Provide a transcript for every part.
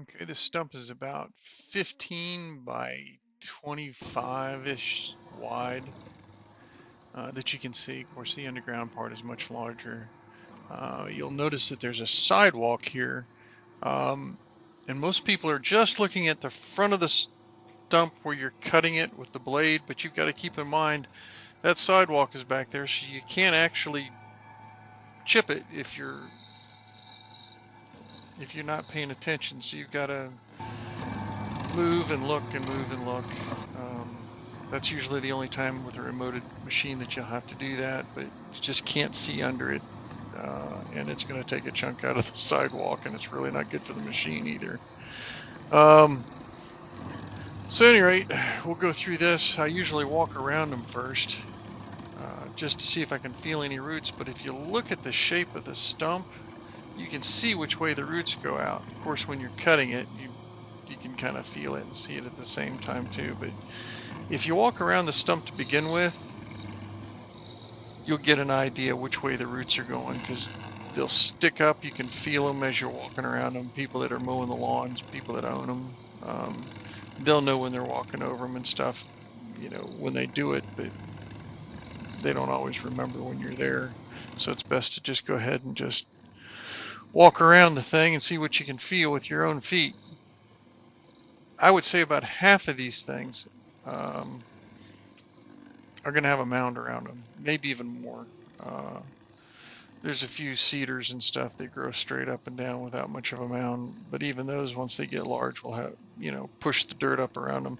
Okay, this stump is about 15 by 25-ish wide that you can see. Of course, the underground part is much larger. You'll notice that there's a sidewalk here, um, and most people are just looking at the front of the stump where you're cutting it with the blade, but you've got to keep in mind that sidewalk is back there, so you can't actually chip it if you're not paying attention. So you've got to move and look and move and look. Um, that's usually the only time with a remoted machine that you'll have to do that, but you just can't see under it. And it's going to take a chunk out of the sidewalk, and it's really not good for the machine either. So at any rate, we'll go through this. I usually walk around them first, just to see if I can feel any roots, but if you look at the shape of the stump, you can see which way the roots go out. Of course, when you're cutting it, you can kind of feel it and see it at the same time too, but if you walk around the stump to begin with, you'll get an idea which way the roots are going, because they'll stick up. You can feel them as you're walking around them. People that are mowing the lawns, people that own them, they'll know when they're walking over them and stuff, when they do it, but they don't always remember when you're there. So it's best to just go ahead and just walk around the thing and see what you can feel with your own feet. I would say about half of these things are going to have a mound around them, maybe even more. There's a few cedars and stuff that grow straight up and down without much of a mound, but even those, once they get large, will have, push the dirt up around them.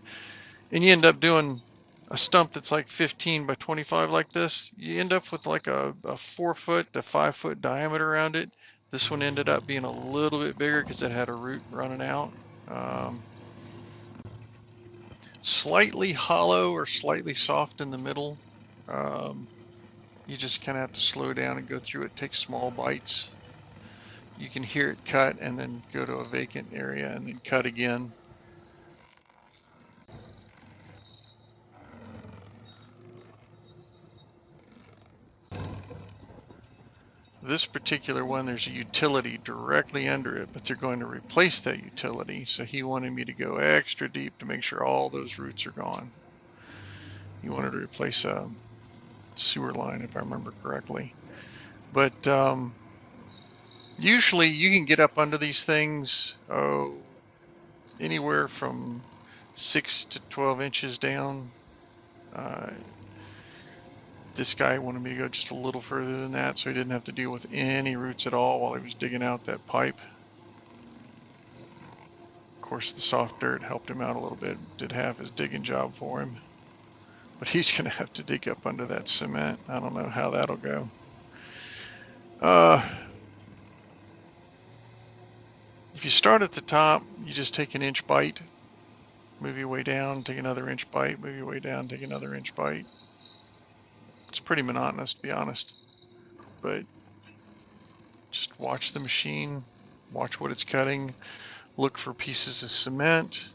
And you end up doing a stump that's like 15 by 25 like this. You end up with like a 4-foot to 5-foot diameter around it. This one ended up being a little bit bigger because it had a root running out. Slightly hollow or slightly soft in the middle. You just kind of have to slow down and go through it, take small bites. You can hear it cut and then go to a vacant area and then cut again. This particular one, there's a utility directly under it, but they're going to replace that utility. So he wanted me to go extra deep to make sure all those roots are gone. He wanted to replace a sewer line, if I remember correctly. But usually you can get up under these things, anywhere from 6 to 12 inches down. This guy wanted me to go just a little further than that, so he didn't have to deal with any roots at all while he was digging out that pipe. Of course, the soft dirt helped him out a little bit, did half his digging job for him. But he's going to have to dig up under that cement. I don't know how that'll go. If you start at the top, you just take an inch bite, move your way down, take another inch bite, move your way down, take another inch bite. It's pretty monotonous, to be honest, but just watch the machine, watch what it's cutting, look for pieces of cement.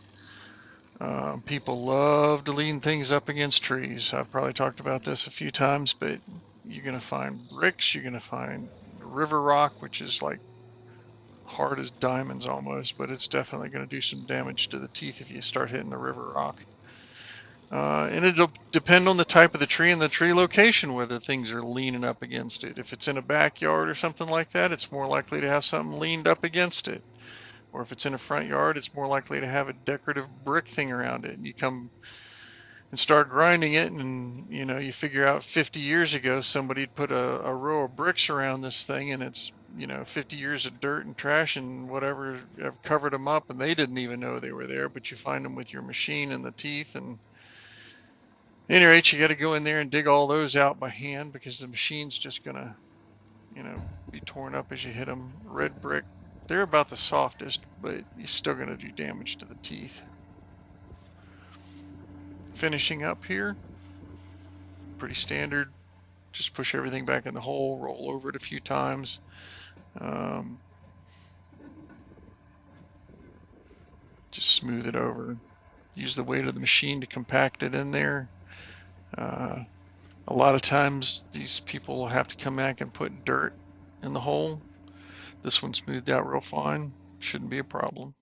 People love to lean things up against trees. I've probably talked about this a few times, but you're going to find bricks, you're going to find river rock, which is like hard as diamonds almost, but it's definitely going to do some damage to the teeth if you start hitting the river rock. And it'll depend on the type of the tree and the tree location whether things are leaning up against it. If it's in a backyard or something like that, it's more likely to have something leaned up against it. Or if it's in a front yard, it's more likely to have a decorative brick thing around it. And you come and start grinding it, and you figure out 50 years ago somebody'd put a row of bricks around this thing, and it's 50 years of dirt and trash and whatever have covered them up, and they didn't even know they were there, but you find them with your machine and the teeth. And at any rate, you got to go in there and dig all those out by hand, because the machine's just gonna be torn up as you hit them. Red brick, they're about the softest, but you're still gonna do damage to the teeth. Finishing up here, pretty standard. Just push everything back in the hole, roll over it a few times. Just smooth it over. Use the weight of the machine to compact it in there. A lot of times these people will have to come back and put dirt in the hole. This one smoothed out real fine. Shouldn't be a problem.